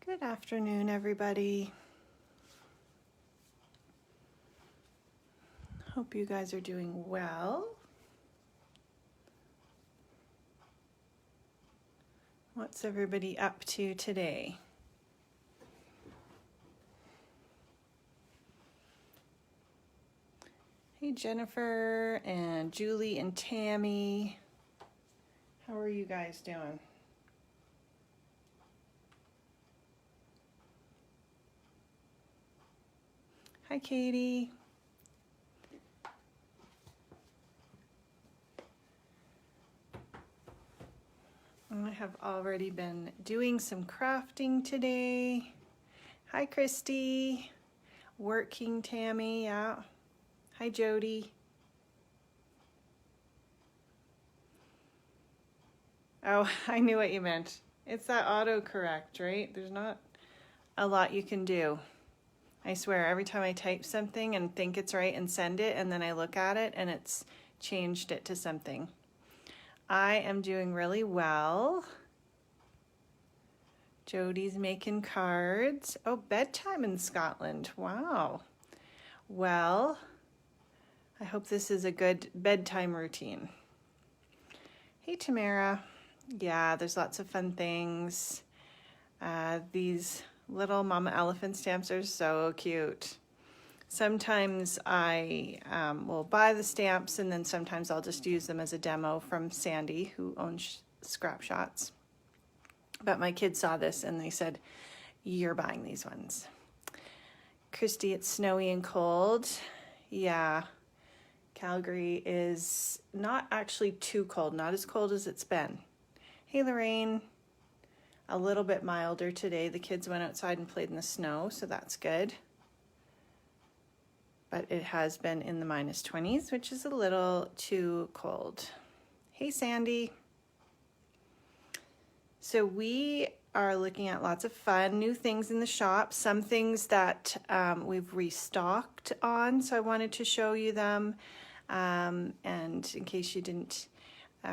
Good afternoon, everybody. Hope you guys are doing well. What's everybody up to today? Hey, Jennifer and Julie and Tammy. How are you guys doing? Hi, Katie. I have already been doing some crafting today. Hi, Christy. Working, Tammy, yeah. Hi, Jody. Oh, I knew what you meant. It's that autocorrect, right? There's not a lot you can do. I swear, every time I type something and think it's right and send it, and then I look at it and it's changed it to something. I am doing really well. Jody's making cards. Oh, bedtime in Scotland. Wow. Well, I hope this is a good bedtime routine. Hey, Tamara. Yeah, there's lots of fun things. These little Mama Elephant stamps are so cute. Sometimes I will buy the stamps, and then sometimes I'll just use them as a demo from Sandy, who owns Scrap Shotz. But my kids saw this and they said, "You're buying these ones." Christy, it's snowy and cold. Yeah, Calgary is not actually too cold, not as cold as it's been. Hey, Lorraine. A little bit milder today. The kids went outside and played in the snow, so that's good. But it has been in the -20s, which is a little too cold. Hey, Sandy. So we are looking at lots of fun new things in the shop, some things that we've restocked on, so I wanted to show you them. And in case you didn't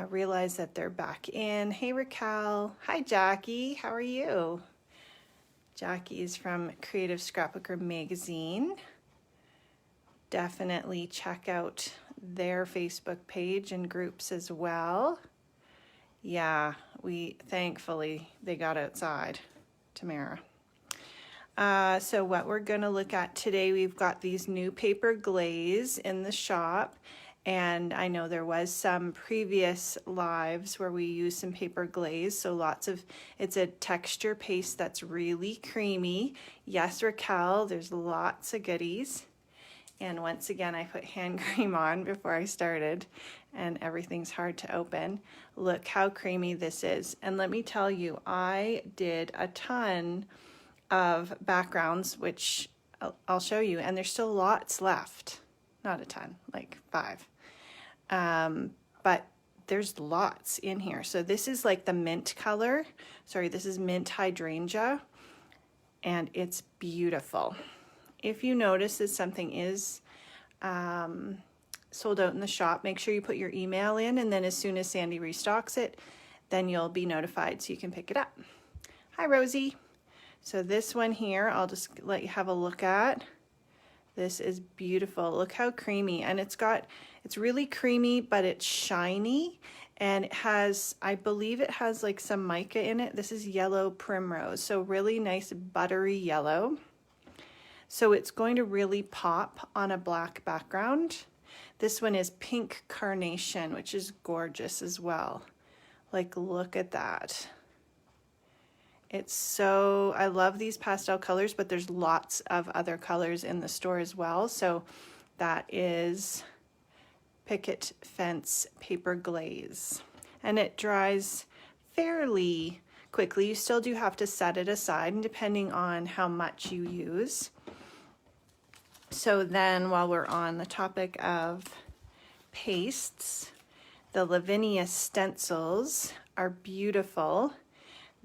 realize that they're back in. Hey, Raquel. Hi, Jackie. How are you? Jackie is from Creative Scrapbooker Magazine. Definitely check out their Facebook page and groups as well. Yeah, thankfully they got outside, Tamara. So what we're gonna look at today, we've got these new paper glaze in the shop. And I know there was some previous lives where we used some paper glaze, so it's a texture paste that's really creamy. Yes, Raquel, there's lots of goodies. And once again, I put hand cream on before I started, and everything's hard to open. Look how creamy this is. And let me tell you, I did a ton of backgrounds, which I'll show you, and there's still lots left. Not a ton, like 5. But there's lots in here. So this is like the mint color. Sorry, this is mint hydrangea, and it's beautiful. If you notice that something is sold out in the shop, make sure you put your email in, and then as soon as Sandy restocks it, then you'll be notified so you can pick it up. Hi, Rosie. So this one here, I'll just let you have a look at. This is beautiful. Look how creamy, and it's really creamy, but it's shiny, and it has, I believe it has like some mica in it. This is yellow primrose, so really nice buttery yellow. So it's going to really pop on a black background. This one is pink carnation, which is gorgeous as well. Like, look at that. I love these pastel colors, but there's lots of other colors in the store as well. So that is Picket Fence Paper Glaze. And it dries fairly quickly. You still do have to set it aside, and depending on how much you use. So then, while we're on the topic of pastes, the Lavinia stencils are beautiful.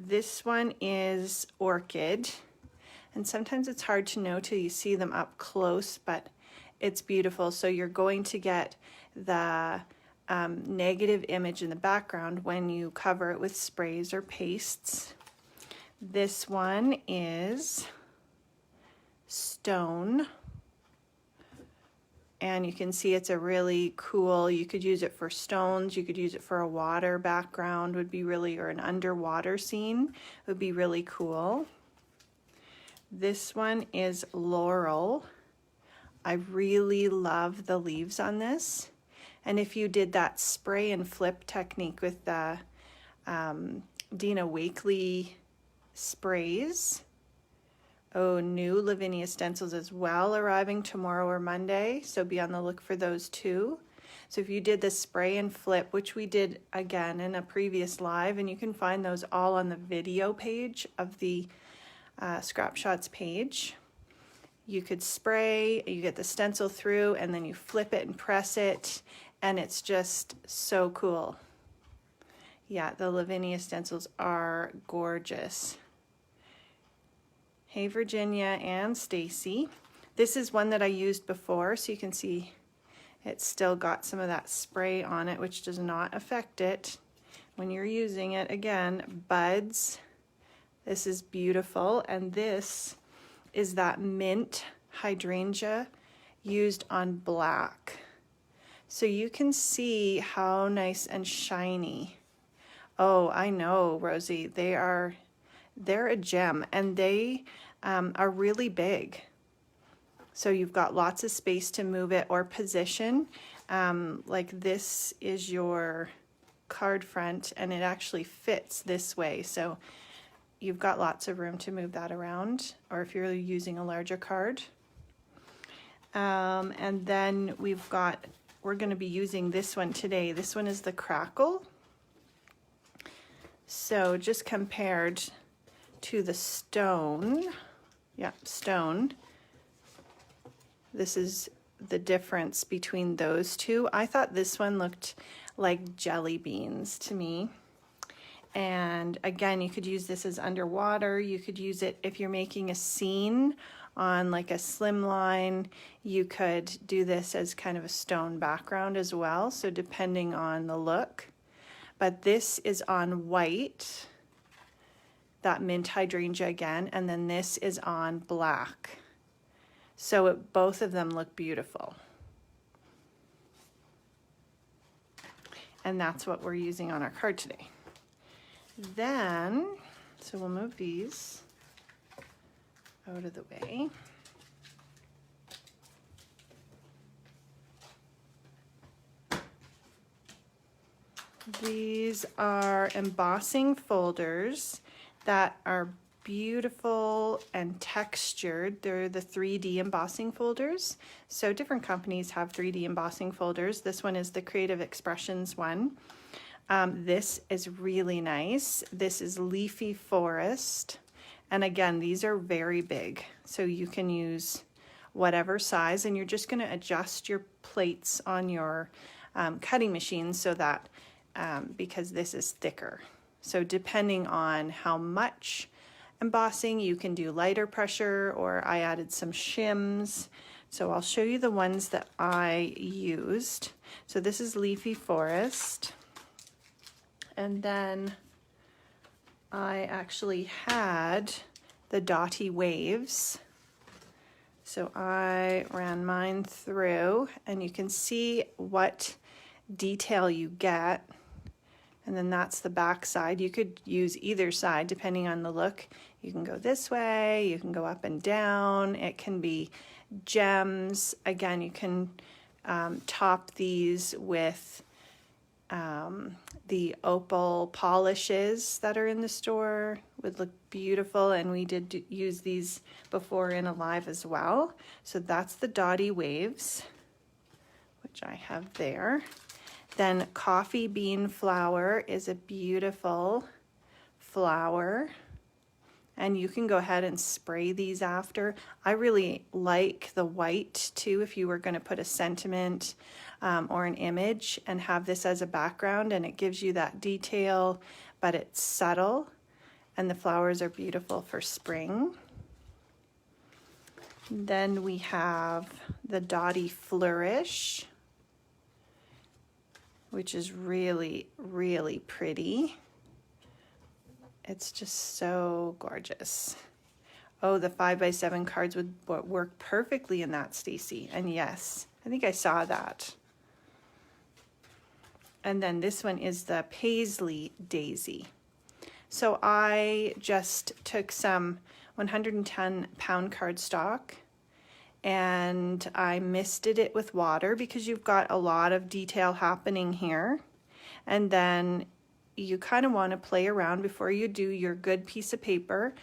This one is Orchid, and sometimes it's hard to know till you see them up close, but it's beautiful. So you're going to get the negative image in the background when you cover it with sprays or pastes. This one is stone. And you can see it's a really cool, you could use it for stones, you could use it for a water background, would be really, or an underwater scene, would be really cool. This one is laurel. I really love the leaves on this. And if you did that spray and flip technique with the Dina Wakley sprays, new Lavinia stencils as well arriving tomorrow or Monday, so be on the look for those too. So if you did the spray and flip, which we did again in a previous live, and you can find those all on the video page of the Scrap Shotz page. You could spray, you get the stencil through, and then you flip it and press it, and it's just so cool. Yeah, the Lavinia stencils are gorgeous. Hey Virginia and Stacy. This is one that I used before, so you can see it's still got some of that spray on it, which does not affect it when you're using it. Again, buds. This is beautiful, and this is that mint hydrangea used on black. So you can see how nice and shiny. Oh, I know, Rosie, they're a gem, and they are really big. So you've got lots of space to move it or position. Like this is your card front, and it actually fits this way. So you've got lots of room to move that around, or if you're using a larger card. And then we're going to be using this one today. This one is the Crackle. So just compared to the stone, stone, this is the difference between those two. I thought this one looked like jelly beans to me. And again, you could use this as underwater. You could use it if you're making a scene on like a slim line. You could do this as kind of a stone background as well. So depending on the look. But this is on white, that mint hydrangea again, and then this is on black. So both of them look beautiful. And that's what we're using on our card today. Then, so we'll move these out of the way. These are embossing folders that are beautiful and textured. They're the 3D embossing folders. So different companies have 3D embossing folders. This one is the Creative Expressions one. This is really nice. This is Leafy Forest. And again, these are very big. So you can use whatever size, and you're just going to adjust your plates on your cutting machine so that because this is thicker. So depending on how much embossing, you can do lighter pressure, or I added some shims. So I'll show you the ones that I used. So this is Leafy Forest. And then I actually had the Dotty Waves. So I ran mine through, and you can see what detail you get. And then that's the back side. You could use either side depending on the look. You can go this way, you can go up and down. It can be gems. Again, you can top these with the opal polishes that are in the store. Would look beautiful, and we did use these before in a live as well. So that's the Dotty Waves, which I have there. Then Coffee Bean Flower is a beautiful flower, and you can go ahead and spray these after. I really like the white too, if you were going to put a sentiment or an image and have this as a background, and it gives you that detail, but it's subtle, and the flowers are beautiful for spring. Then we have the Dotty Flourish, which is really, really pretty. It's just so gorgeous. Oh, the 5x7 cards would work perfectly in that, Stacy. And yes, I think I saw that. And then this one is the Paisley Daisy. So I just took some 110-pound cardstock and I misted it with water because you've got a lot of detail happening here. And then you kind of want to play around before you do your good piece of paper.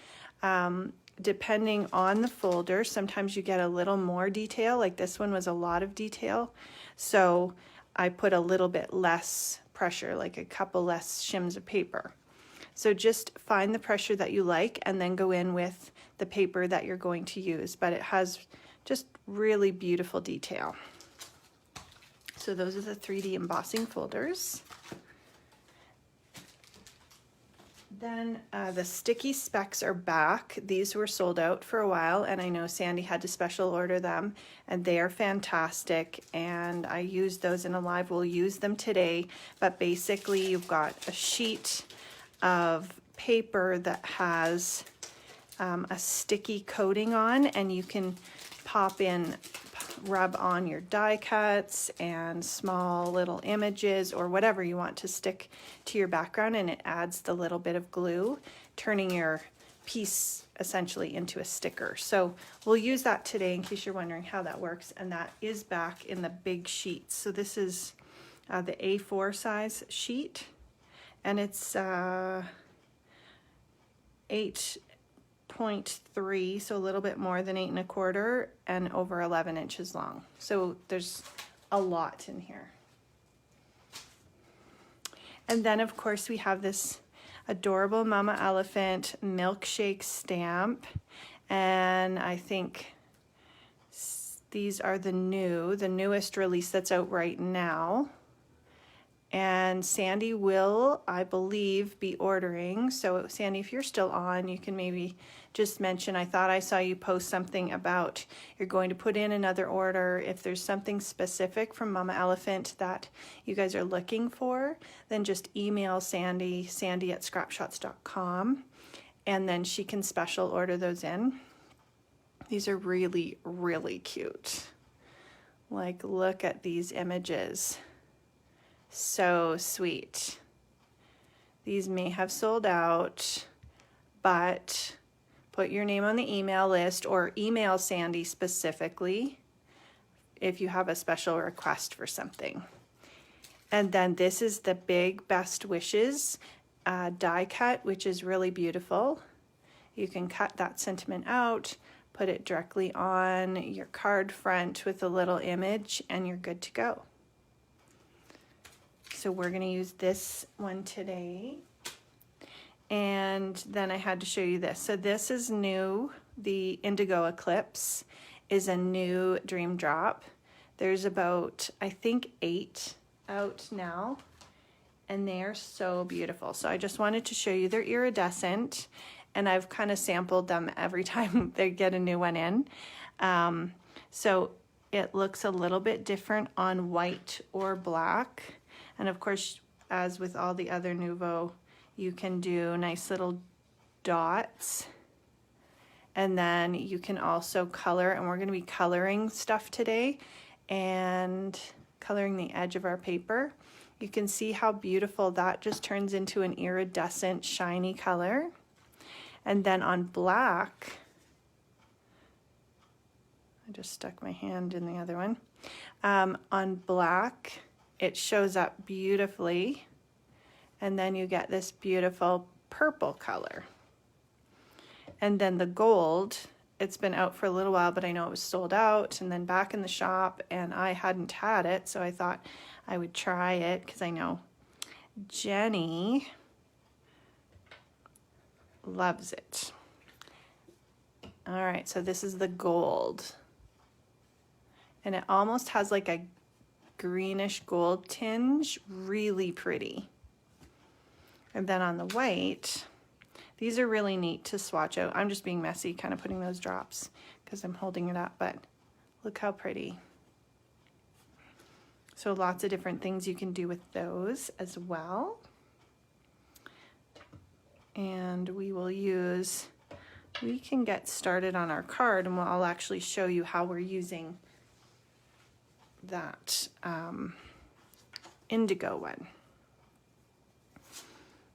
Depending on the folder, sometimes you get a little more detail, like this one was a lot of detail. So I put a little bit less pressure, like a couple less shims of paper. So just find the pressure that you like and then go in with the paper that you're going to use. But it has just really beautiful detail. So those are the 3D embossing folders. Then the sticky specs are back. These were sold out for a while and I know Sandy had to special order them and they are fantastic and I used those in a live. We'll use them today, but basically you've got a sheet of paper that has a sticky coating on and you can rub on your die cuts and small little images or whatever you want to stick to your background, and it adds the little bit of glue, turning your piece essentially into a sticker. So we'll use that today in case you're wondering how that works, and that is back in the big sheets. So this is the A4 size sheet and it's 8.3, so a little bit more than 8 1/4 and over 11 inches long. So there's a lot in here. And then of course we have this adorable Mama Elephant Milkshake stamp, and I think these are the newest release that's out right now. And Sandy will, I believe, be ordering. So Sandy, if you're still on, you can maybe just mention, I thought I saw you post something about you're going to put in another order. If there's something specific from Mama Elephant that you guys are looking for, then just email Sandy, sandy@scrapshotz.com, and then she can special order those in. These are really, really cute. Like, look at these images. So sweet. These may have sold out, but put your name on the email list or email Sandy specifically if you have a special request for something. And then this is the big Best Wishes die cut, which is really beautiful. You can cut that sentiment out, put it directly on your card front with a little image, and you're good to go. So we're going to use this one today. And then I had to show you this. So this is new. The Indigo Eclipse is a new Dream Drop. There's about, I think, 8 out now. And they are so beautiful. So I just wanted to show you they're iridescent. And I've kind of sampled them every time they get a new one in. So it looks a little bit different on white or black. And of course, as with all the other Nuvo, you can do nice little dots. And then you can also color, and we're going to be coloring stuff today and coloring the edge of our paper. You can see how beautiful that just turns into an iridescent, shiny color. And then on black, I just stuck my hand in the other one. On black, it shows up beautifully, and then you get this beautiful purple color. And then the gold, it's been out for a little while, but I know it was sold out and then back in the shop, and I hadn't had it, so I thought I would try it because I know Jenny loves it. All right, so this is the gold, and it almost has like a greenish gold tinge, really pretty. And then on the white, these are really neat to swatch out. I'm just being messy, kind of putting those drops because I'm holding it up, but look how pretty. So lots of different things you can do with those as well. And we can get started on our card, and I'll actually show you how we're using that indigo one.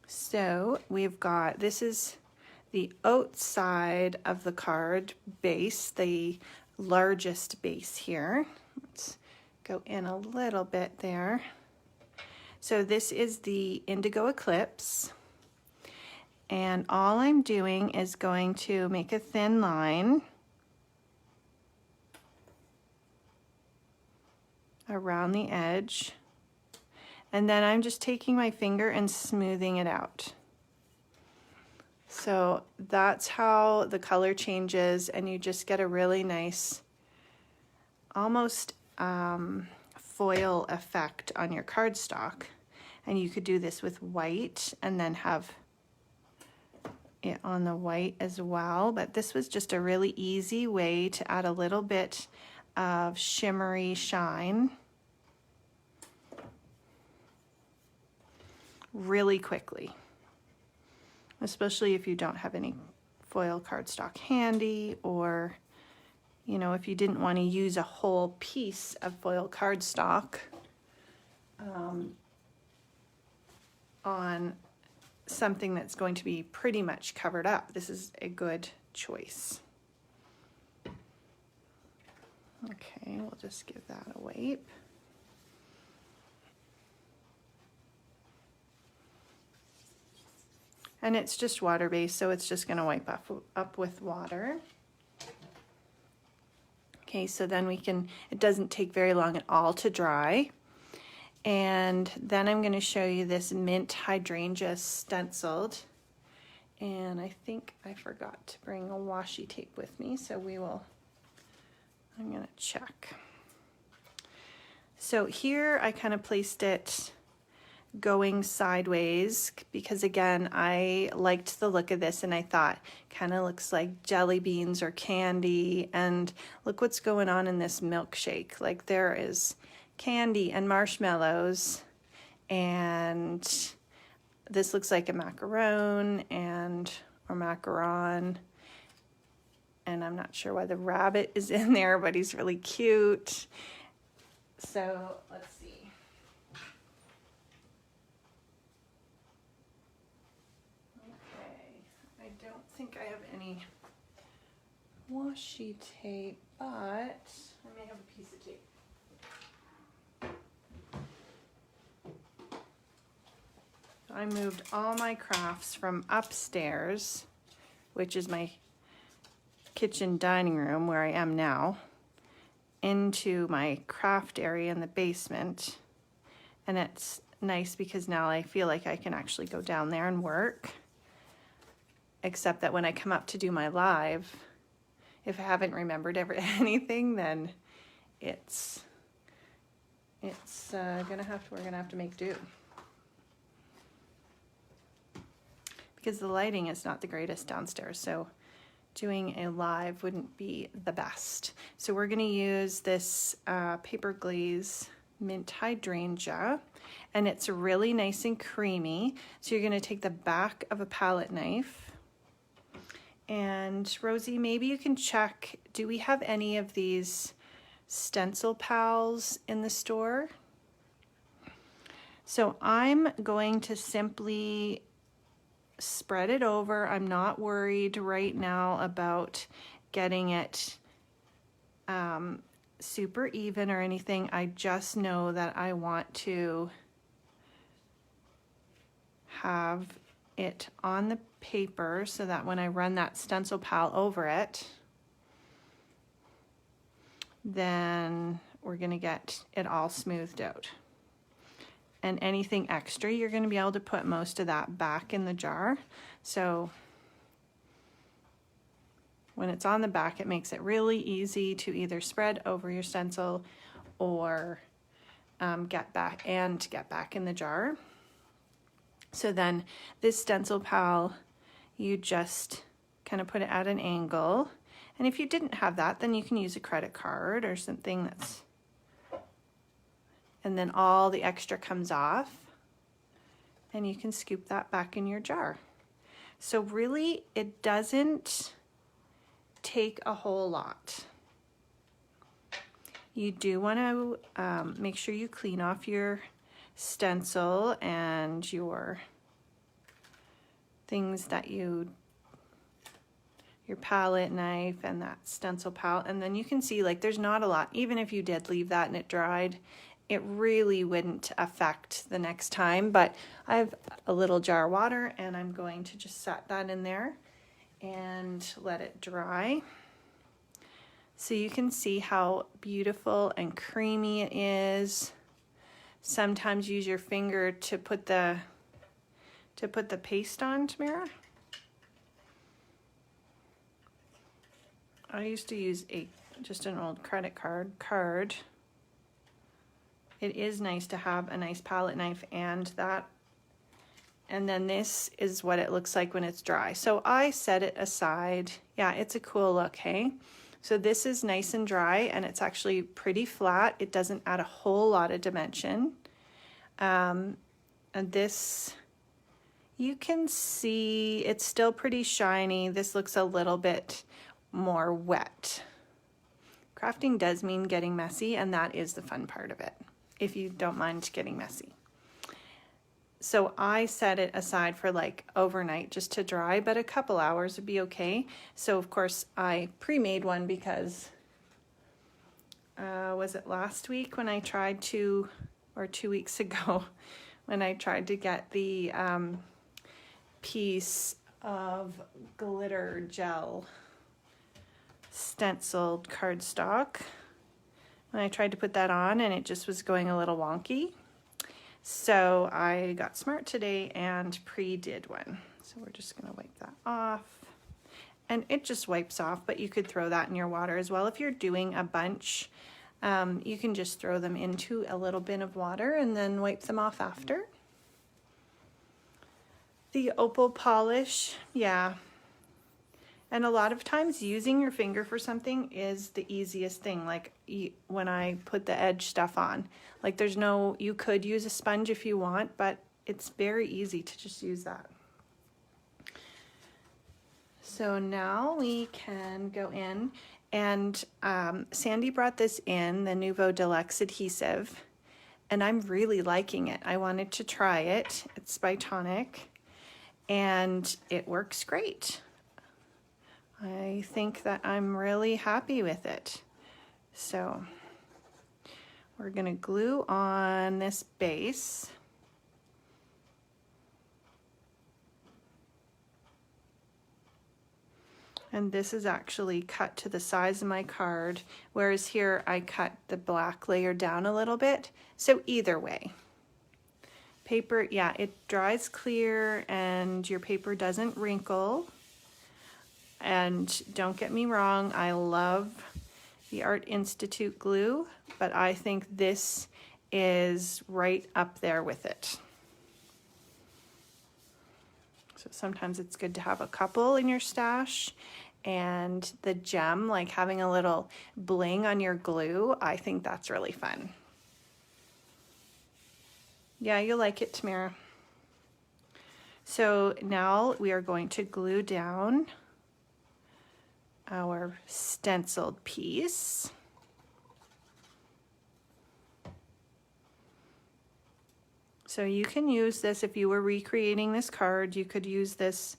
So we've got, this is the outside of the card base, the largest base here. Let's go in a little bit there. So this is the Indigo Eclipse. And all I'm doing is going to make a thin line around the edge. And then I'm just taking my finger and smoothing it out. So that's how the color changes, and you just get a really nice, almost foil effect on your cardstock. And you could do this with white and then have it on the white as well. But this was just a really easy way to add a little bit of shimmery shine really quickly, especially if you don't have any foil cardstock handy, or if you didn't want to use a whole piece of foil cardstock on something that's going to be pretty much covered up. This is a good choice. Okay, we'll just give that a wipe. And it's just water-based, so it's just going to wipe up with water. Okay, so then it doesn't take very long at all to dry. And then I'm going to show you this mint hydrangea stenciled. And I think I forgot to bring a washi tape with me, so I'm going to check. So here I kind of placed it going sideways because, again, I liked the look of this and I thought kind of looks like jelly beans or candy. And look what's going on in this milkshake. Like, there is candy and marshmallows, and this looks like a macaron or macaron, and I'm not sure why the rabbit is in there, but he's really cute. So let's see. I don't think I have any washi tape, but I may have a piece of tape. I moved all my crafts from upstairs, which is my kitchen dining room where I am now, into my craft area in the basement. And it's nice because now I feel like I can actually go down there and work. Except that when I come up to do my live, if I haven't remembered anything, then we're gonna have to make do. Because the lighting is not the greatest downstairs, so doing a live wouldn't be the best. So we're gonna use this paper glaze mint hydrangea, and it's really nice and creamy. So you're gonna take the back of a palette knife, and Rosie, maybe you can check, do we have any of these stencil pals in the store? So I'm going to simply spread it over. I'm not worried right now about getting it super even or anything. I just know that I want to have it on the paper so that when I run that stencil pal over it, then we're going to get it all smoothed out. And anything extra, you're going to be able to put most of that back in the jar. So when it's on the back, it makes it really easy to either spread over your stencil or get back in the jar. So then this stencil pal, you just kind of put it at an angle. And if you didn't have that, then you can use a credit card or something and then all the extra comes off and you can scoop that back in your jar. So really, it doesn't take a whole lot. You do want to make sure you clean off your stencil and your things that your palette knife and that stencil palette, and then you can see like there's not a lot. Even if you did leave that and it dried, it really wouldn't affect the next time. But I have a little jar of water and I'm going to just set that in there and let it dry. So you can see how beautiful and creamy it is. Sometimes use your finger to put the paste on, Tamara. I used to use just an old credit card. It is nice to have a nice palette knife and that. And then this is what it looks like when it's dry. So I set it aside. Yeah, it's a cool look, hey? So this is nice and dry and it's actually pretty flat. It doesn't add a whole lot of dimension. And this, you can see it's still pretty shiny. This looks a little bit more wet. Crafting does mean getting messy, and that is the fun part of it, if you don't mind getting messy. So I set it aside for like overnight just to dry, but a couple hours would be okay. So of course I pre-made one because was it last week when I tried to, or 2 weeks ago, when I tried to get the piece of glitter gel stenciled cardstock. And I tried to put that on and it just was going a little wonky. So I got smart today and pre-did one. So we're just gonna wipe that off. And it just wipes off, but you could throw that in your water as well. If you're doing a bunch, you can just throw them into a little bin of water and then wipe them off after. The opal polish, yeah. And a lot of times using your finger for something is the easiest thing. Like when I put the edge stuff on, like there's no, you could use a sponge if you want, but it's very easy to just use that. So now we can go in and Sandy brought this in, the Nouveau Deluxe adhesive, and I'm really liking it. I wanted to try it. It's by Tonic and it works great. I think that I'm really happy with it. So we're gonna glue on this base. And this is actually cut to the size of my card, whereas here I cut the black layer down a little bit. So either way, paper, yeah, it dries clear and your paper doesn't wrinkle. And don't get me wrong, I love the Art Institute glue, but I think this is right up there with it. So sometimes it's good to have a couple in your stash, and the gem, like having a little bling on your glue, I think that's really fun. Yeah, you'll like it, Tamara. So now we are going to glue down our stenciled piece. So you can use this if you were recreating this card. You could use this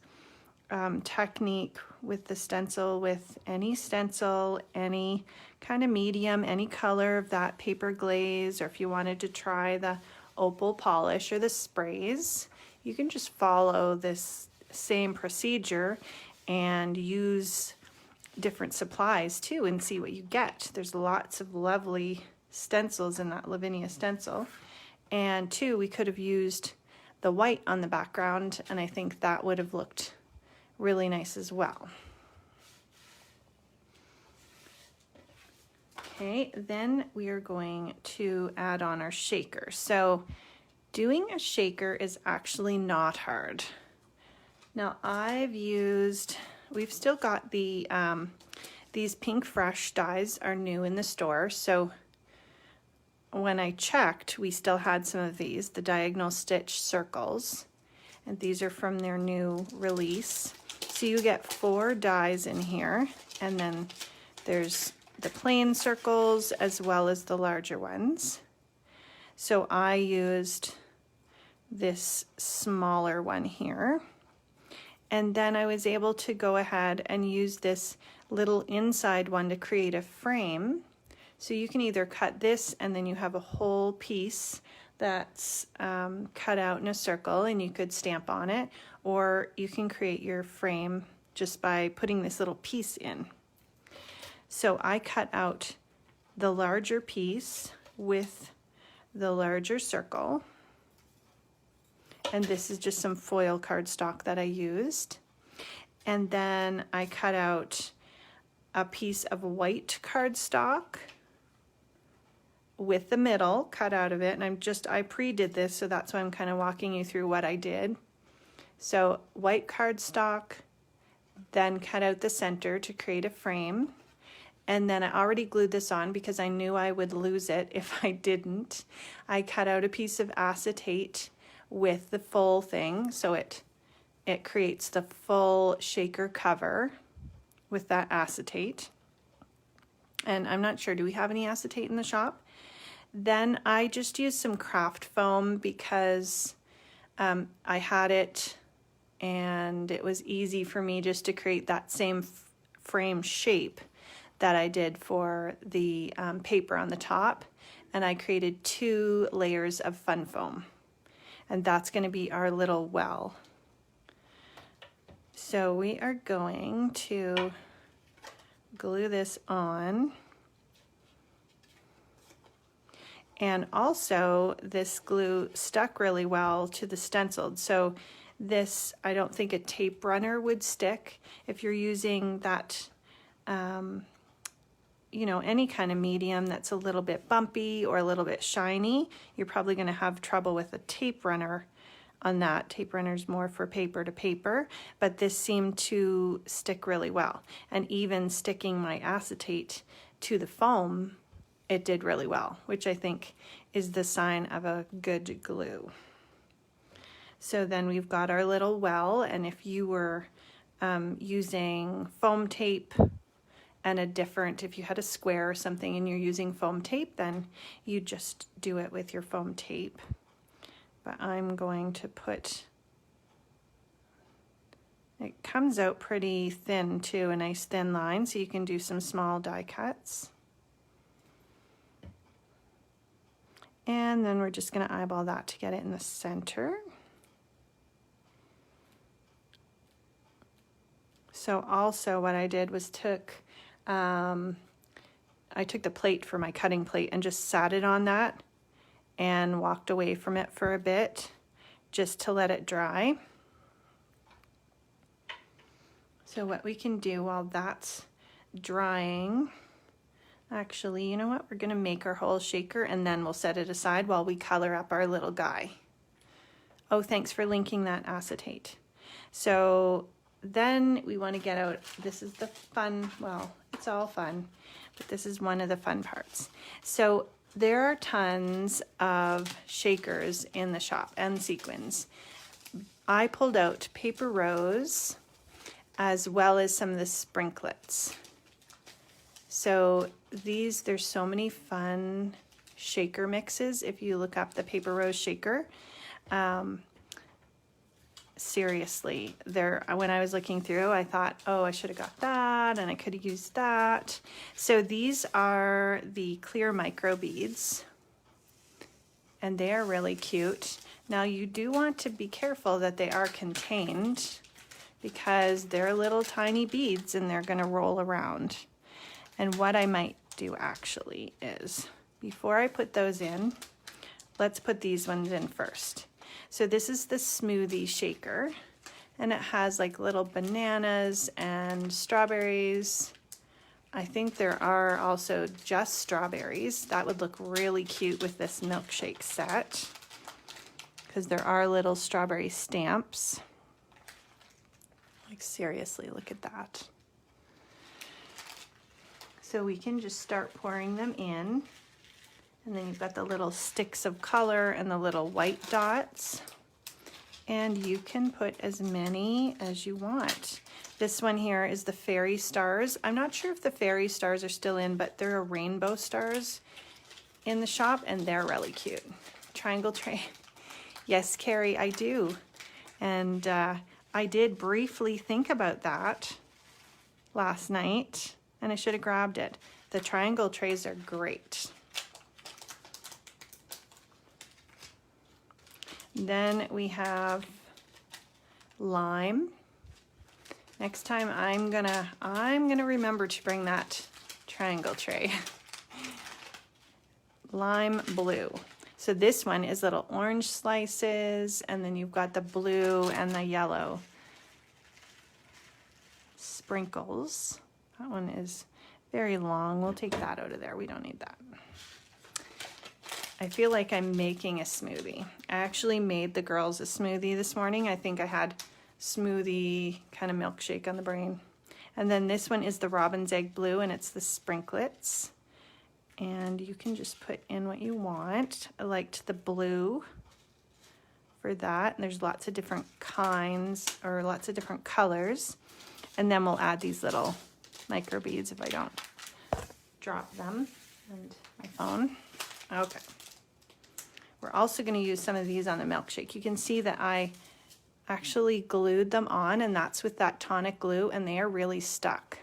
technique with the stencil, with any stencil, any kind of medium, any color of that paper glaze, or if you wanted to try the opal polish or the sprays, you can just follow this same procedure and use different supplies too and see what you get. There's lots of lovely stencils in that Lavinia stencil. And two, we could have used the white on the background, and I think that would have looked really nice as well. Okay, then we are going to add on our shaker. So doing a shaker is actually not hard. Now we've still got the, these Pink Fresh dies are new in the store. So when I checked, we still had some of these, the diagonal stitch circles. And these are from their new release. So you get 4 dies in here, and then there's the plain circles as well as the larger ones. So I used this smaller one here. And then I was able to go ahead and use this little inside one to create a frame. So you can either cut this and then you have a whole piece that's cut out in a circle and you could stamp on it, or you can create your frame just by putting this little piece in. So I cut out the larger piece with the larger circle, and this is just some foil cardstock that I used. And then I cut out a piece of white cardstock with the middle cut out of it, and I pre-did this, so that's why I'm kind of walking you through what I did. So white cardstock, then cut out the center to create a frame, and then I already glued this on because I knew I would lose it if I didn't. I cut out a piece of acetate with the full thing, so it creates the full shaker cover with that acetate. And I'm not sure, do we have any acetate in the shop? Then I just used some craft foam because I had it and it was easy for me just to create that same frame shape that I did for the paper on the top. And I created 2 layers of fun foam. And that's going to be our little well. So we are going to glue this on. And also this glue stuck really well to the stenciled. So this, I don't think a tape runner would stick. If you're using that, you know, any kind of medium that's a little bit bumpy or a little bit shiny, you're probably going to have trouble with a tape runner on that. Tape runner's more for paper to paper, but this seemed to stick really well. And even sticking my acetate to the foam, it did really well, which I think is the sign of a good glue. So then we've got our little well, and if you were using foam tape and if you had a square or something and you're using foam tape, then you just do it with your foam tape. But I'm going to it comes out pretty thin too, a nice thin line, so you can do some small die cuts. And then we're just going to eyeball that to get it in the center. So also what I did was I took the plate for my cutting plate and just sat it on that and walked away from it for a bit just to let it dry. So what we can do while that's drying, actually, you know what? We're going to make our whole shaker and then we'll set it aside while we color up our little guy. Oh, thanks for linking that acetate. So then we want to get out, this is the fun, well, it's all fun, but this is one of the fun parts. So there are tons of shakers in the shop and sequins. I pulled out paper rose as well as some of the sprinklets. So there's so many fun shaker mixes if you look up the paper rose shaker. Seriously, when I was looking through, I thought, oh, I should have got that and I could have used that. So these are the clear micro beads and they are really cute. Now you do want to be careful that they are contained because they're little tiny beads and they're going to roll around. And what I might do actually is, before I put those in, let's put these ones in first. So this is the smoothie shaker, and it has like little bananas and strawberries. I think there are also just strawberries. That would look really cute with this milkshake set, because there are little strawberry stamps. Like seriously, look at that. So we can just start pouring them in. And then you've got the little sticks of color and the little white dots. and you can put as many as you want. This one here is the fairy stars. I'm not sure if the fairy stars are still in, but there are rainbow stars in the shop and they're really cute. Triangle tray. Yes, Carrie, I do. And I did briefly think about that last night and I should have grabbed it. The triangle trays are great. Then we have lime. Next time I'm gonna remember to bring that triangle tray. Lime blue. So this one is little orange slices, and then you've got the blue and the yellow sprinkles. That one is very long. We'll take that out of there. We don't need that. I feel like I'm making a smoothie. I actually made the girls a smoothie this morning. I think I had smoothie kind of milkshake on the brain. And then this one is the robin's egg blue, and it's the sprinklets. And you can just put in what you want. I liked the blue for that. And there's lots of different kinds or lots of different colors. And then we'll add these little micro beads if I don't drop them. And my phone. Okay. We're also going to use some of these on the milkshake. You can see that I actually glued them on, and that's with that tonic glue, and they are really stuck.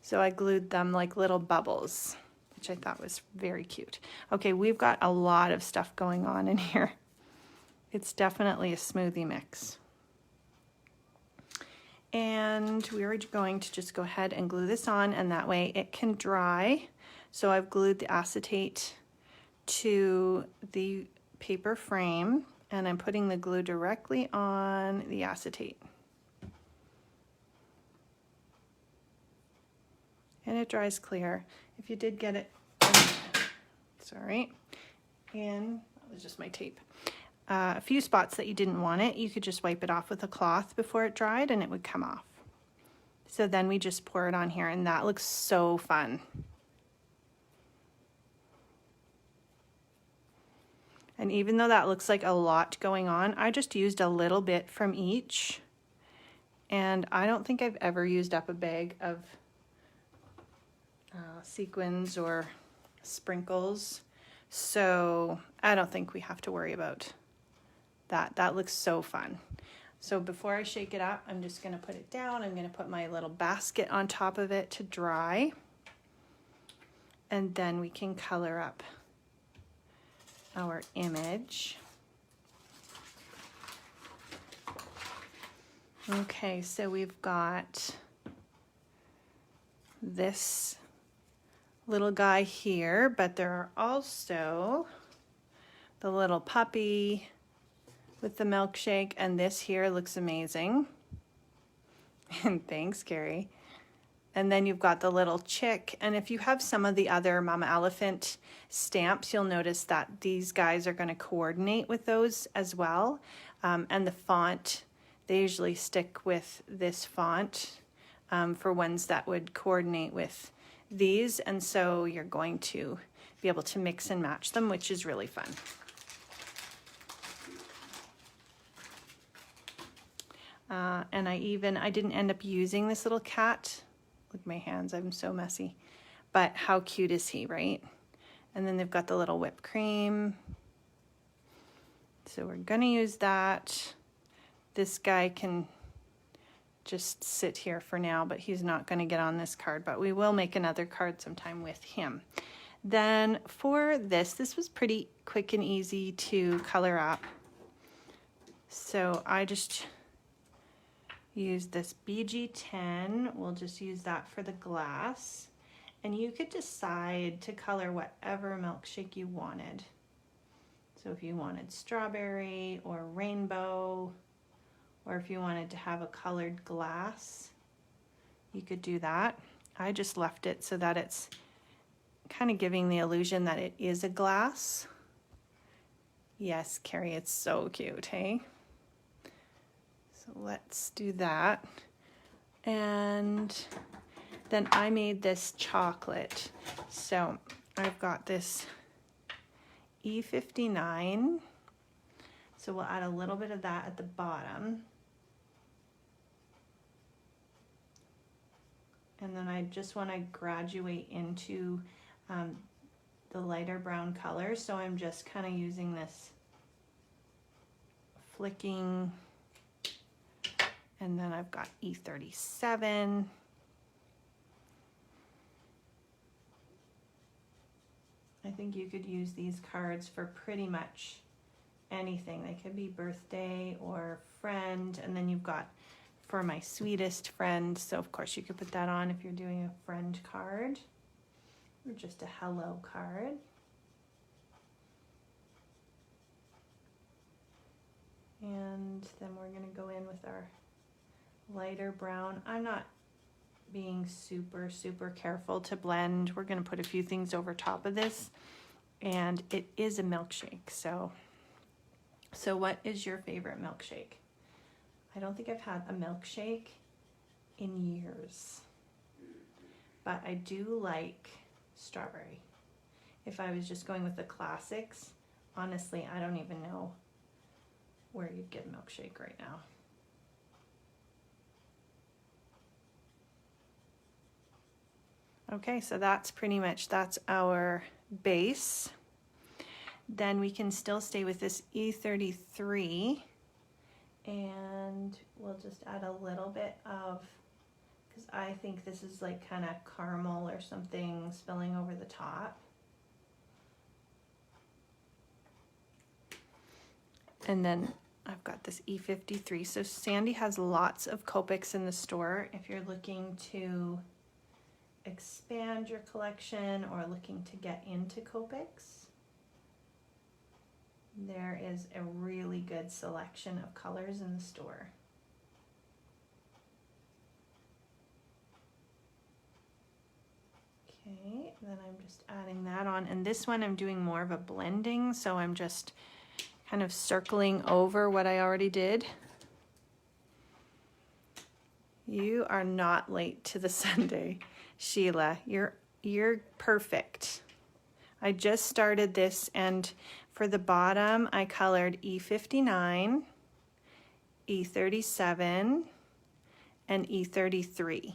So I glued them like little bubbles, which I thought was very cute. Okay, we've got a lot of stuff going on in here. It's definitely a smoothie mix. And we're going to just go ahead and glue this on, and that way it can dry. So I've glued the acetate to the paper frame, and I'm putting the glue directly on the acetate. And it dries clear. If you did get it, sorry, and that was just my tape. A few spots that you didn't want it, you could just wipe it off with a cloth before it dried and it would come off. So then we just pour it on here, and that looks so fun. And even though that looks like a lot going on, I just used a little bit from each. And I don't think I've ever used up a bag of sequins or sprinkles. So I don't think we have to worry about that. That looks so fun. So before I shake it up, I'm just gonna put it down. I'm gonna put my little basket on top of it to dry. And then we can color up our image. Okay, so we've got this little guy here, but there are also the little puppy with the milkshake, and this here looks amazing. And thanks, Carrie. And then you've got the little chick. And if you have some of the other Mama Elephant stamps, you'll notice that these guys are going to coordinate with those as well. And the font, they usually stick with this font for ones that would coordinate with these. And so you're going to be able to mix and match them, which is really fun. And I didn't end up using this little cat. Look at my hands, I'm so messy. But how cute is he, right? And then they've got the little whipped cream. So we're gonna use that. This guy can just sit here for now, but he's not gonna get on this card, but we will make another card sometime with him. Then for this was pretty quick and easy to color up. So I just use this BG10. We'll just use that for the glass. And you could decide to color whatever milkshake you wanted. So if you wanted strawberry or rainbow, or if you wanted to have a colored glass, you could do that. I just left it so that it's kind of giving the illusion that it is a glass. Yes, Carrie, it's so cute, hey? So let's do that. And then I made this chocolate. So I've got this E59. So we'll add a little bit of that at the bottom. And then I just want to graduate into the lighter brown color. So I'm just kind of using this flicking, and then I've got E37. I think you could use these cards for pretty much anything. They could be birthday or friend, and then you've got for my sweetest friend. So of course you could put that on if you're doing a friend card or just a hello card. And then we're going to go in with our lighter brown. I'm not being super careful to blend. We're going to put a few things over top of this, and it is a milkshake. So what is your favorite milkshake? I don't think I've had a milkshake in years, but I do like strawberry. If I was just going with the classics, honestly, I don't even know where you'd get a milkshake right now. Okay, so that's our base. Then we can still stay with this E33, and we'll just add a little bit of, because I think this is like kind of caramel or something spilling over the top. And then I've got this E53. So Sandy has lots of Copics in the store. If you're looking to expand your collection or looking to get into Copics, there is a really good selection of colors in the store. Okay, then I'm just adding that on, and this one I'm doing more of a blending, so I'm just kind of circling over what I already did. You are not late to the Sunday, Sheila. You're perfect. I just started this, and for the bottom I colored E59, E37, and E33.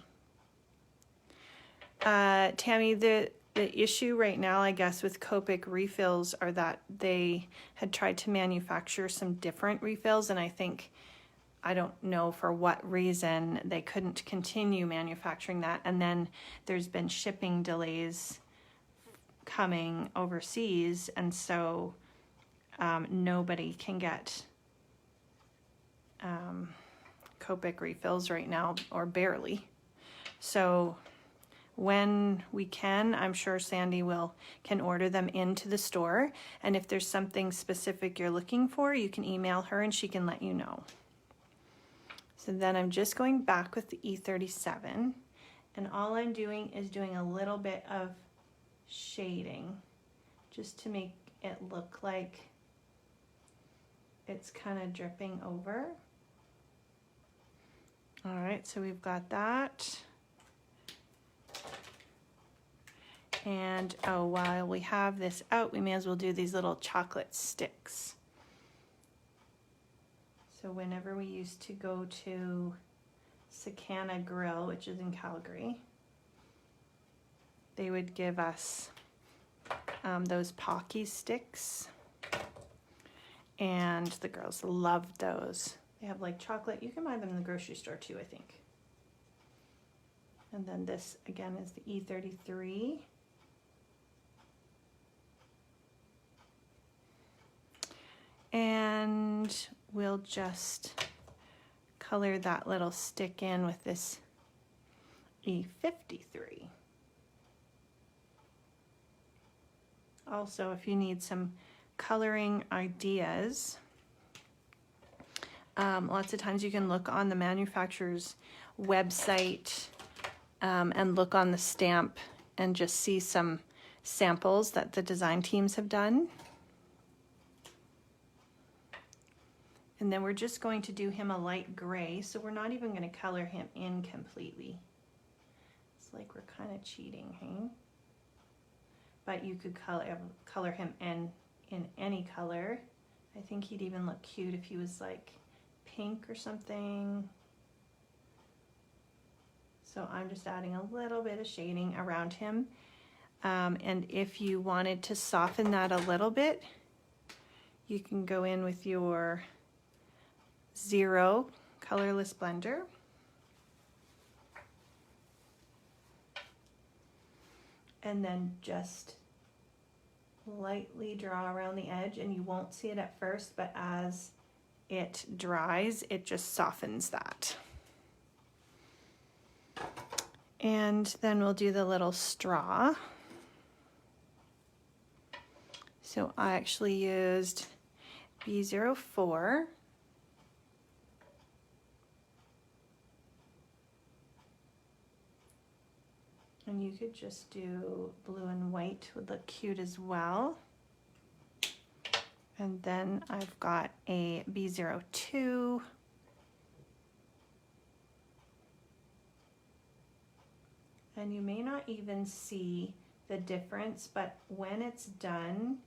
Tammy, the issue right now, I guess, with Copic refills are that they had tried to manufacture some different refills, and I don't know for what reason they couldn't continue manufacturing that, and then there's been shipping delays coming overseas, and so nobody can get Copic refills right now, or barely. So when we can, I'm sure Sandy can order them into the store, and if there's something specific you're looking for, you can email her and she can let you know. So then I'm just going back with the E37, and all I'm doing is doing a little bit of shading just to make it look like it's kind of dripping over. All right, so we've got that. And while we have this out, we may as well do these little chocolate sticks. So whenever we used to go to Sakana Grill, which is in Calgary, they would give us those Pocky sticks, and the girls loved those. They have like chocolate. You can buy them in the grocery store too, I think. And then this again is the E33. And we'll just color that little stick in with this E53. Also, if you need some coloring ideas, lots of times you can look on the manufacturer's website and look on the stamp and just see some samples that the design teams have done. And then we're just going to do him a light gray, so we're not even going to color him in completely. It's like we're kind of cheating, hey? But you could color him in any color I think he'd even look cute if he was like pink or something. So I'm just adding a little bit of shading around him. And if you wanted to soften that a little bit, you can go in with your 0 colorless blender. And then just lightly draw around the edge, and you won't see it at first, but as it dries, it just softens that. And then we'll do the little straw. So I actually used B04. And you could just do blue and white, would look cute as well. And then I've got a B02. And you may not even see the difference, but when it's done,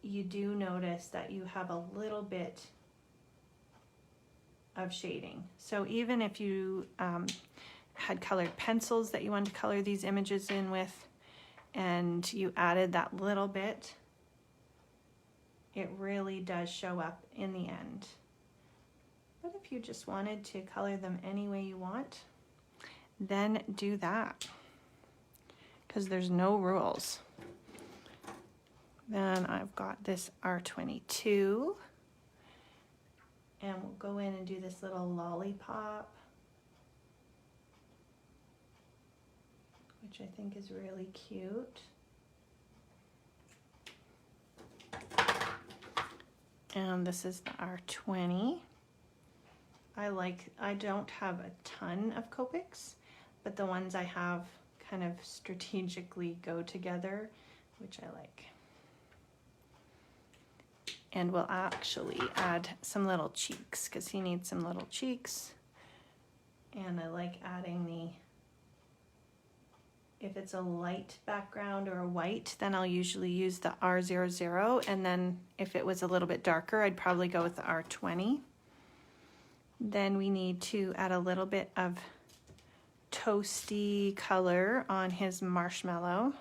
you do notice that you have a little bit of shading. So even if you had colored pencils that you wanted to color these images in with, and you added that little bit, it really does show up in the end. But if you just wanted to color them any way you want, then do that, because there's no rules. Then I've got this R22, and we'll go in and do this little lollipop, which I think is really cute. And this is the R20. I don't have a ton of Copics, but the ones I have kind of strategically go together, which I like. And we'll actually add some little cheeks, because he needs some little cheeks. And I like adding if it's a light background or a white, then I'll usually use the R00, and then if it was a little bit darker, I'd probably go with the R20. Then we need to add a little bit of toasty color on his marshmallow,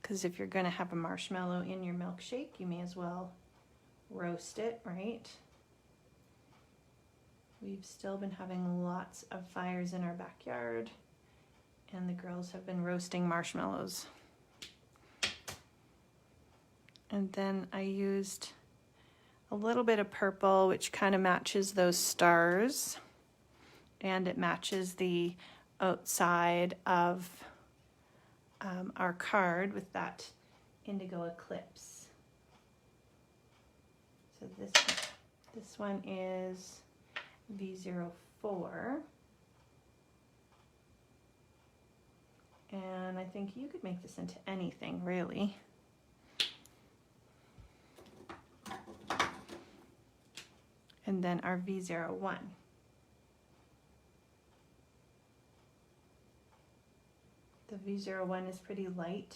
because if you're going to have a marshmallow in your milkshake, you may as well roast it, right? We've still been having lots of fires in our backyard, and the girls have been roasting marshmallows. And then I used a little bit of purple, which kind of matches those stars, and it matches the outside of our card with that indigo eclipse. So this one is V04. And I think you could make this into anything, really. And then our V01. The V01 is pretty light,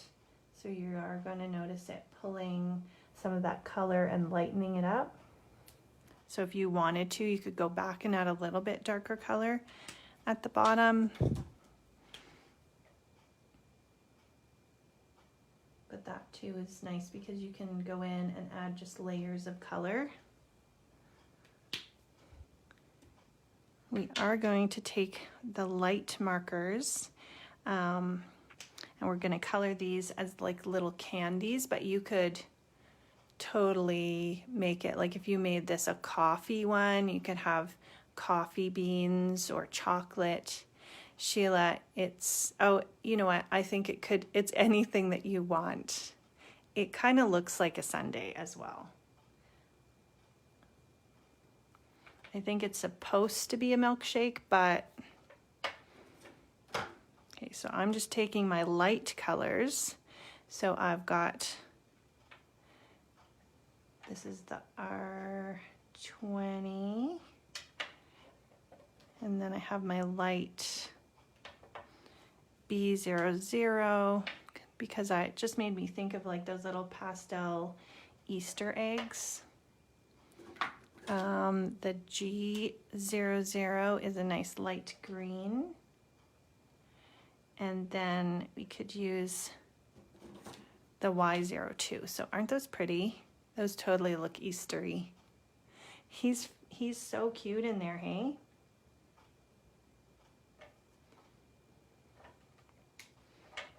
so you are going to notice it pulling some of that color and lightening it up. So if you wanted to, you could go back and add a little bit darker color at the bottom. But that too is nice because you can go in and add just layers of color. We are going to take the light markers and we're going to color these as like little candies, but you could totally make it like if you made this a coffee one, you could have coffee beans or chocolate. Sheila, it's, oh, you know what? I think it's anything that you want. It kind of looks like a sundae as well. I think it's supposed to be a milkshake, but okay, so I'm just taking my light colors. So I've got, this is the R20, and then I have my light B00, because it just made me think of like those little pastel Easter eggs. The G00 is a nice light green. And then we could use the Y02. So aren't those pretty? Those totally look Eastery. He's so cute in there, hey?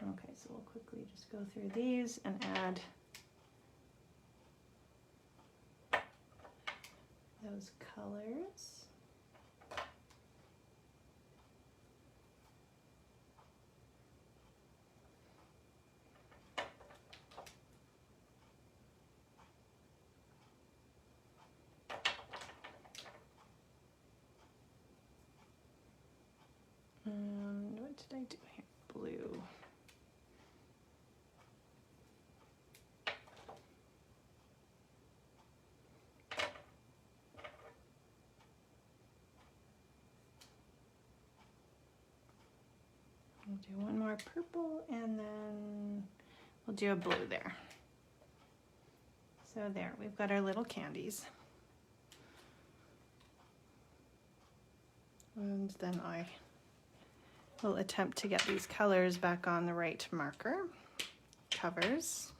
Okay, so we'll quickly just go through these and add those colors. And what did I do here? Blue. We'll do one more purple and then we'll do a blue there. So there, we've got our little candies. And then I will attempt to get these colors back on the right marker covers.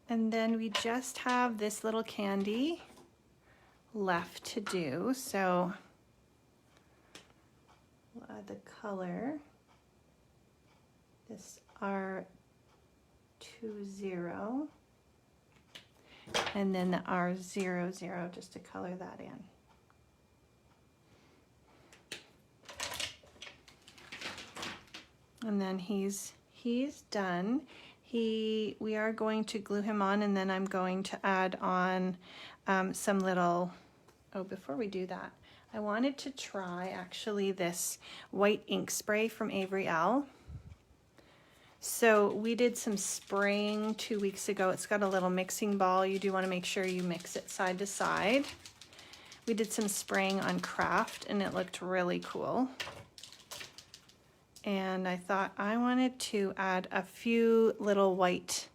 And then we just have this little candy left to do. So we'll add the color, this R20, and then the R00 just to color that in. And then he's done. We are going to glue him on, and then I'm going to add on some little, oh, before we do that, I wanted to try actually this white ink spray from Avery Elle. So we did some spraying 2 weeks ago. It's got a little mixing ball. You do want to make sure you mix it side to side. We did some spraying on Craft and it looked really cool. And I thought I wanted to add a few little white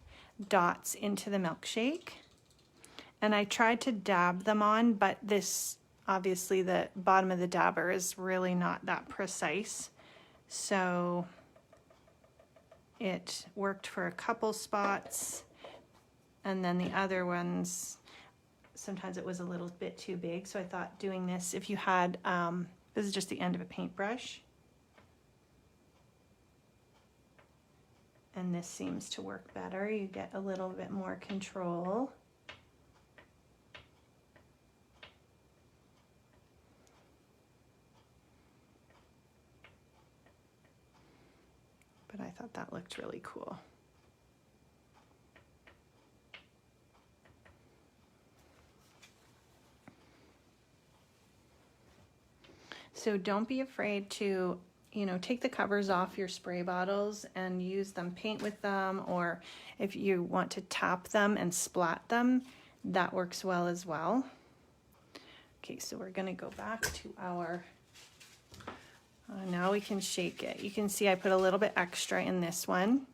dots into the milkshake. And I tried to dab them on, but this, obviously the bottom of the dabber is really not that precise. So it worked for a couple spots, and then the other ones, sometimes it was a little bit too big. So I thought doing this, if you had, this is just the end of a paintbrush. And this seems to work better. You get a little bit more control. But I thought that looked really cool. So don't be afraid to, you know, take the covers off your spray bottles and use them, paint with them, or if you want to tap them and splat them, that works well as well. Okay, so we're gonna go back to our, now we can shake it. You can see I put a little bit extra in this one.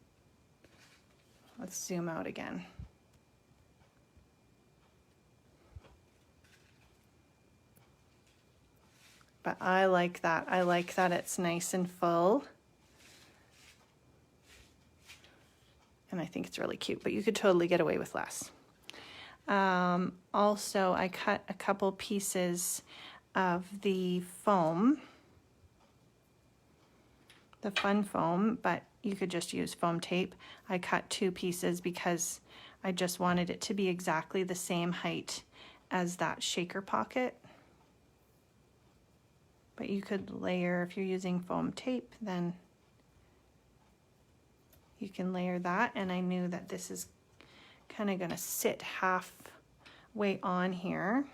Let's zoom out again. But I like that. I like that it's nice and full. And I think it's really cute, but you could totally get away with less. Also, I cut a couple pieces of the foam, the fun foam, but you could just use foam tape. I cut 2 pieces because I just wanted it to be exactly the same height as that shaker pocket. But you could layer, if you're using foam tape, then you can layer that. And I knew that this is kind of going to sit halfway on here.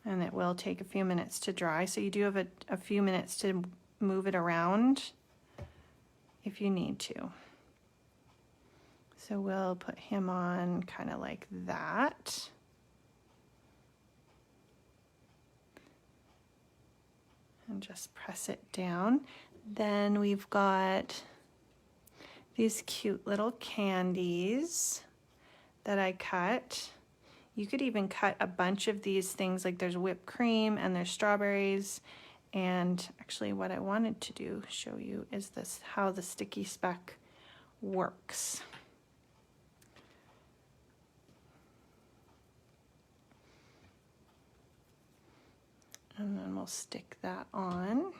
And it will take a few minutes to dry. So you do have a few minutes to move it around if you need to. So we'll put him on kind of like that. And just press it down. Then we've got these cute little candies that I cut. You could even cut a bunch of these things, like there's whipped cream and there's strawberries. And actually what I wanted to show you is this, how the sticky speck works. And then we'll stick that on.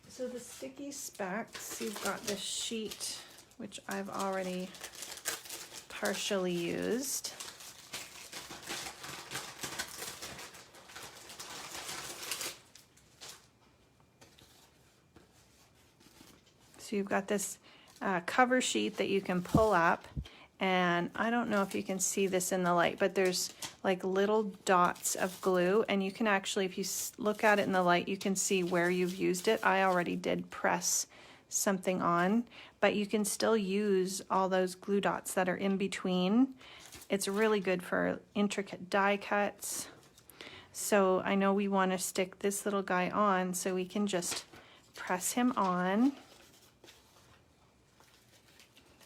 So the sticky specks, you've got this sheet, which I've already partially used. So you've got this cover sheet that you can pull up, and I don't know if you can see this in the light, but there's like little dots of glue, and you can actually, if you look at it in the light, you can see where you've used it. I already did press something on, but you can still use all those glue dots that are in between. It's really good for intricate die cuts. So I know we want to stick this little guy on, so we can just press him on.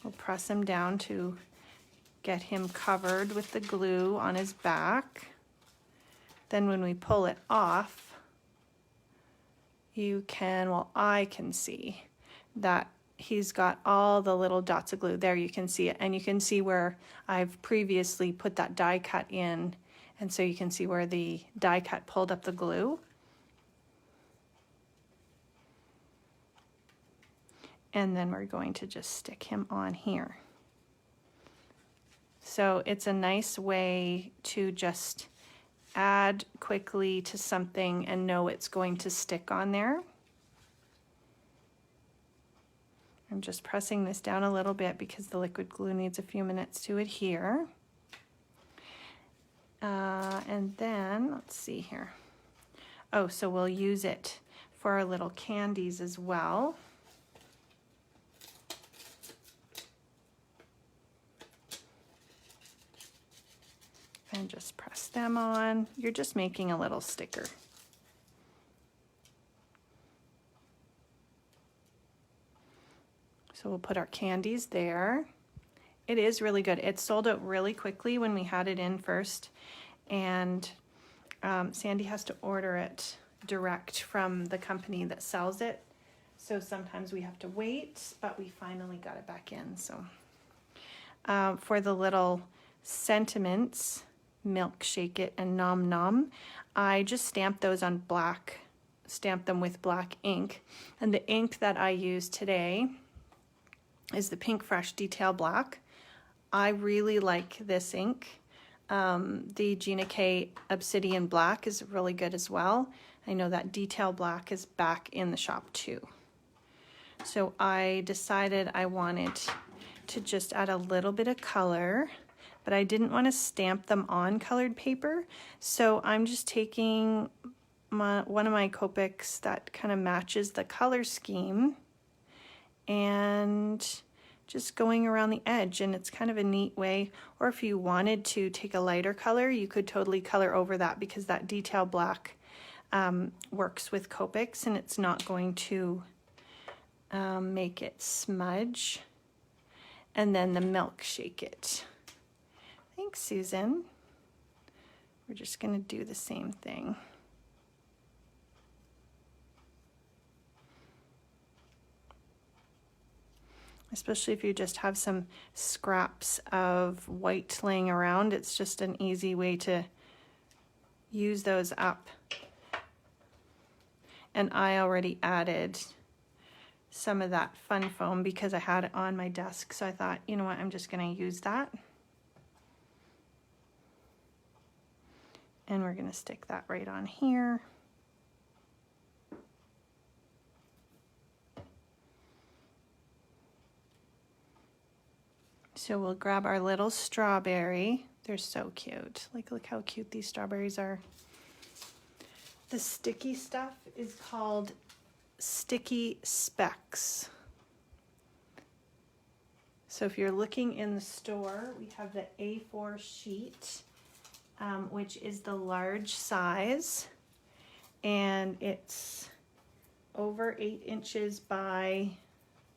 We'll press him down to get him covered with the glue on his back. Then when we pull it off, you can, well, I can see that he's got all the little dots of glue. There you can see it, and you can see where I've previously put that die cut in, and so you can see where the die cut pulled up the glue. And then we're going to just stick him on here. So it's a nice way to just add quickly to something and know it's going to stick on there. I'm just pressing this down a little bit because the liquid glue needs a few minutes to adhere. And then, let's see here. Oh, so we'll use it for our little candies as well. And just press them on. You're just making a little sticker. So we'll put our candies there. It is really good. It sold out really quickly when we had it in first, and Sandy has to order it direct from the company that sells it. So sometimes we have to wait, but we finally got it back in. So for the little sentiments, Milkshake It and Nom Nom, I just stamped those on black, stamped them with black ink. And the ink that I used today is the Pink Fresh Detail Black. I really like this ink. The Gina K Obsidian Black is really good as well. I know that Detail Black is back in the shop too. So I decided I wanted to just add a little bit of color, but I didn't want to stamp them on colored paper. So I'm just taking one of my Copics that kind of matches the color scheme and just going around the edge, and it's kind of a neat way. Or if you wanted to take a lighter color, you could totally color over that, because that Detail Black works with Copics and it's not going to make it smudge. And then the Milkshake It. Thanks, Susan. We're just going to do the same thing. Especially if you just have some scraps of white laying around, it's just an easy way to use those up. And I already added some of that fun foam because I had it on my desk, so I thought, you know what, I'm just going to use that. And we're going to stick that right on here. So we'll grab our little strawberry. They're so cute. Like, look how cute these strawberries are. The sticky stuff is called Sticky Specks. So if you're looking in the store, we have the A4 sheet, which is the large size. and it's over 8 inches by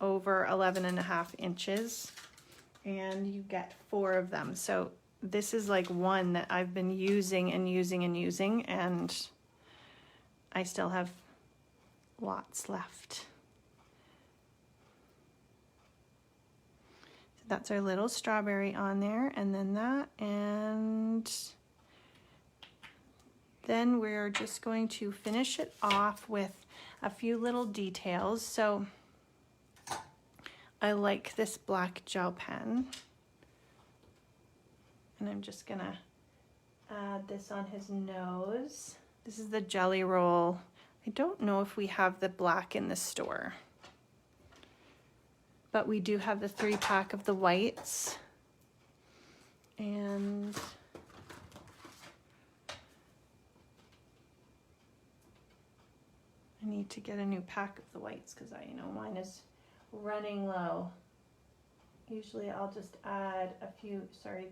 over 11.5 inches, and you get 4 of them. So this is like one that I've been using and using and using, and I still have lots left. So that's our little strawberry on there, and then that, and then we're just going to finish it off with a few little details. So I like this black gel pen, and I'm just gonna add this on his nose. This is the Jelly Roll. I don't know if we have the black in the store, but we do have the 3-pack of the whites. And I need to get a new pack of the whites because mine is running low. Usually I'll just add a few, sorry,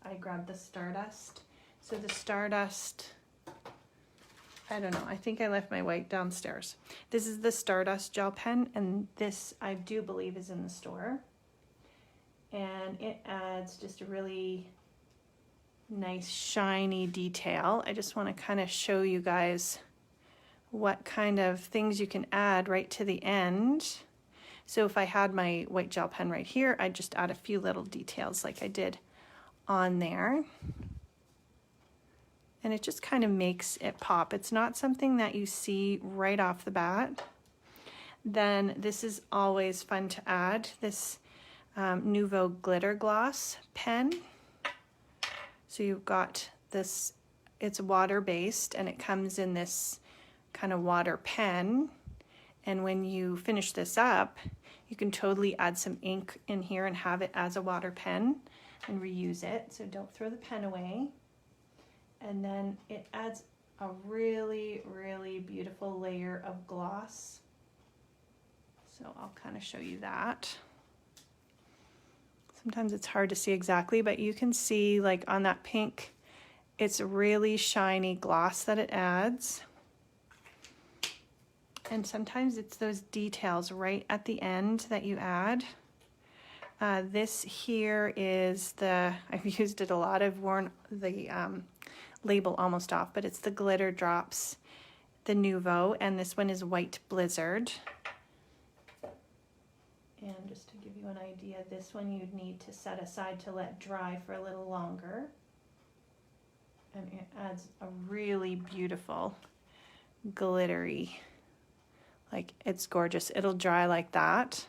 I grabbed the Stardust. So the Stardust, I don't know, I think I left my white downstairs. This is the Stardust gel pen, and this I do believe is in the store. And it adds just a really nice shiny detail. I just want to kind of show you guys what kind of things you can add right to the end. So if I had my white gel pen right here, I'd just add a few little details like I did on there. And it just kind of makes it pop. It's not something that you see right off the bat. Then this is always fun to add, this Nouveau Glitter Gloss pen. So you've got this, it's water-based, and it comes in this kind of water pen. And when you finish this up, you can totally add some ink in here and have it as a water pen and reuse it. So don't throw the pen away. And then it adds a really, really beautiful layer of gloss. So I'll kind of show you that. Sometimes it's hard to see exactly, but you can see like on that pink, it's really shiny gloss that it adds. And sometimes it's those details right at the end that you add. This here is I've used it a lot. I've worn the label almost off, but it's the Glitter Drops, the Nouveau, and this one is White Blizzard. And just to give you an idea, this one you'd need to set aside to let dry for a little longer. And it adds a really beautiful glittery, like it's gorgeous. It'll dry like that.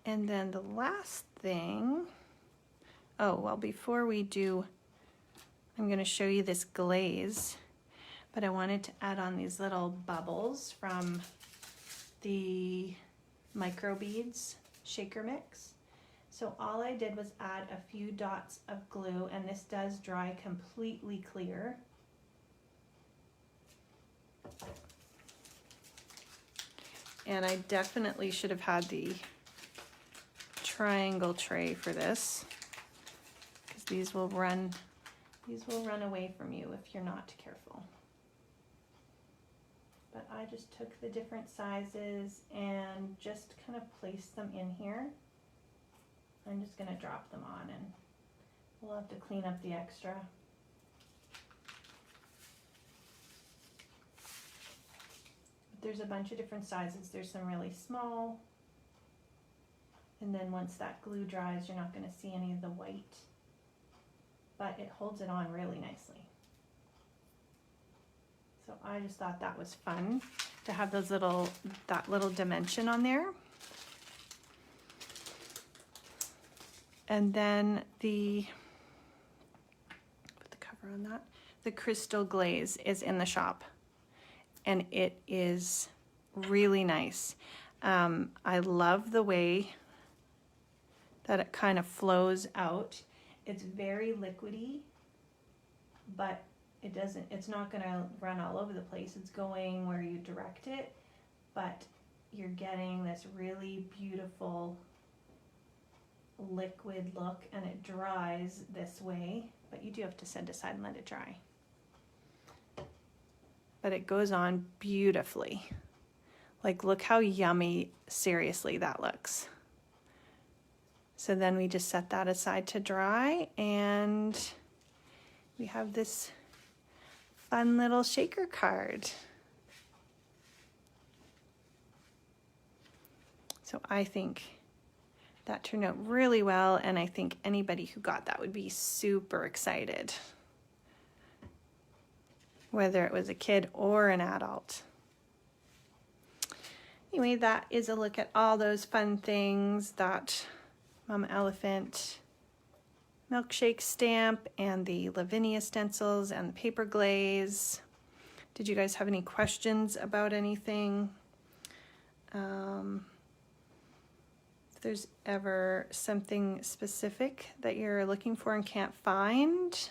And then the last thing, oh, well, before we do, I'm going to show you this glaze, but I wanted to add on these little bubbles from the Microbeads shaker mix. So all I did was add a few dots of glue, and this does dry completely clear. And I definitely should have had the triangle tray for this, because these will run away from you if you're not careful. But I just took the different sizes and just kind of placed them in here. I'm just going to drop them on, and we'll have to clean up the extra. There's a bunch of different sizes. There's some really small, and then once that glue dries, you're not going to see any of the white, but it holds it on really nicely. So I just thought that was fun to have those that little dimension on there. And then put the cover on that. The Crystal Glaze is in the shop, and it is really nice. I love the way that it kind of flows out. It's very liquidy, but it's not gonna run all over the place. It's going where you direct it, but you're getting this really beautiful liquid look, and it dries this way. but you do have to set it aside and let it dry. But it goes on beautifully. Like, look how yummy, seriously, that looks. So then we just set that aside to dry, and we have this fun little shaker card. So I think that turned out really well, and I think anybody who got that would be super excited, whether it was a kid or an adult. Anyway, that is a look at all those fun things, that Mama Elephant Milkshake stamp and the Lavinia stencils and the paper glaze. Did you guys have any questions about anything? If there's ever something specific that you're looking for and can't find,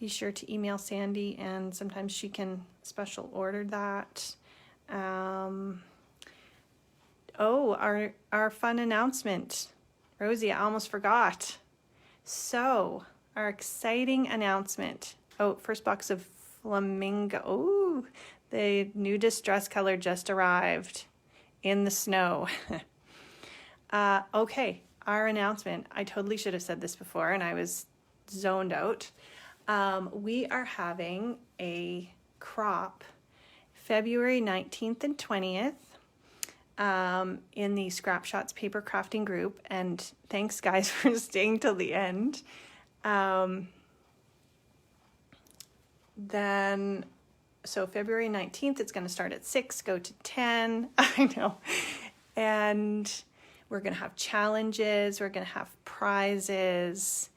be sure to email Sandy, and sometimes she can special order that. Oh, our fun announcement. Rosie, I almost forgot. So, our exciting announcement. Oh, first box of flamingo. Oh, the new distress color just arrived in the snow. Okay, our announcement. I totally should have said this before, and I was zoned out. We are having a crop February 19th and 20th. In the Scrap Shotz paper crafting group, and thanks guys for staying till the end. Then, so February 19th, it's going to start at 6, go to 10. I know. And we're going to have challenges. We're going to have prizes.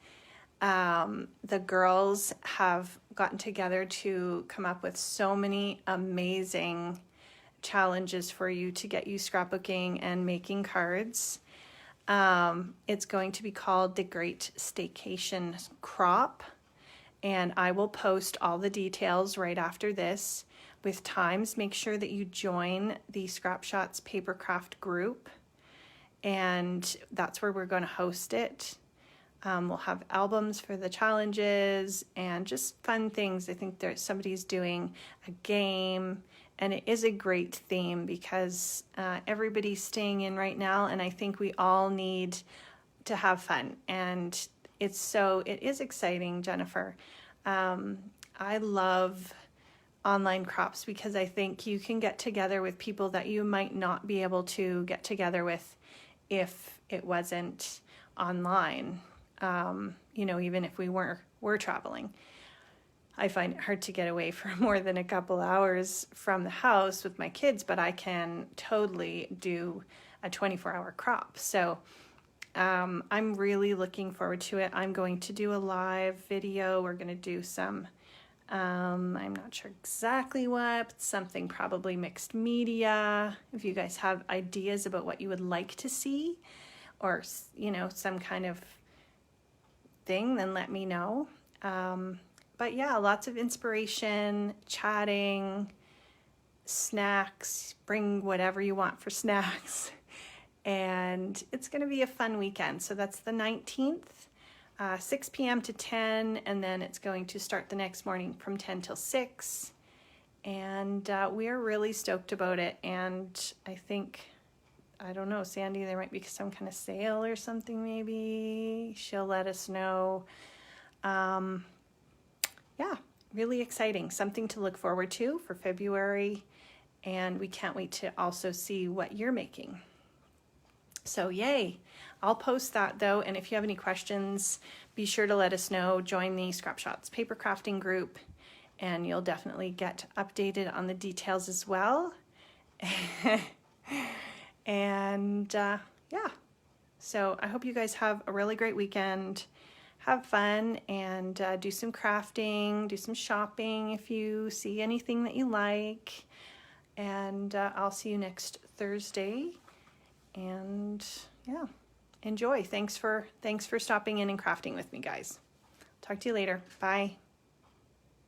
The girls have gotten together to come up with so many amazing challenges for you to get you scrapbooking and making cards. It's going to be called the Great Staycation Crop, and I will post all the details right after this with times. Make sure that you join the Scrap Shotz paper craft group, and that's where we're going to host it. We'll have albums for the challenges and just fun things. I think somebody's doing a game. And it is a great theme because everybody's staying in right now, and I think we all need to have fun. And it is exciting, Jennifer. I love online crops because I think you can get together with people that you might not be able to get together with if it wasn't online. Even if we were traveling. I find it hard to get away for more than a couple hours from the house with my kids, but I can totally do a 24-hour crop. So I'm really looking forward to it. I'm going to do a live video. We're going to do some, I'm not sure exactly what, but something probably mixed media. If you guys have ideas about what you would like to see, or, some kind of thing, then let me know. But yeah, lots of inspiration, chatting, snacks, bring whatever you want for snacks. And it's going to be a fun weekend. So that's the 19th, 6 p.m. to 10, and then it's going to start the next morning from 10 till 6. And we are really stoked about it. And I think, I don't know, Sandy, there might be some kind of sale or something maybe. She'll let us know. Yeah, really exciting. Something to look forward to for February. And we can't wait to also see what you're making. So yay. I'll post that though. And if you have any questions, be sure to let us know. Join the Scrap Shotz paper crafting group, and you'll definitely get updated on the details as well. And yeah, so I hope you guys have a really great weekend. Have fun and do some crafting, do some shopping if you see anything that you like. And I'll see you next Thursday. And yeah, enjoy. Thanks for stopping in and crafting with me, guys. Talk to you later. Bye.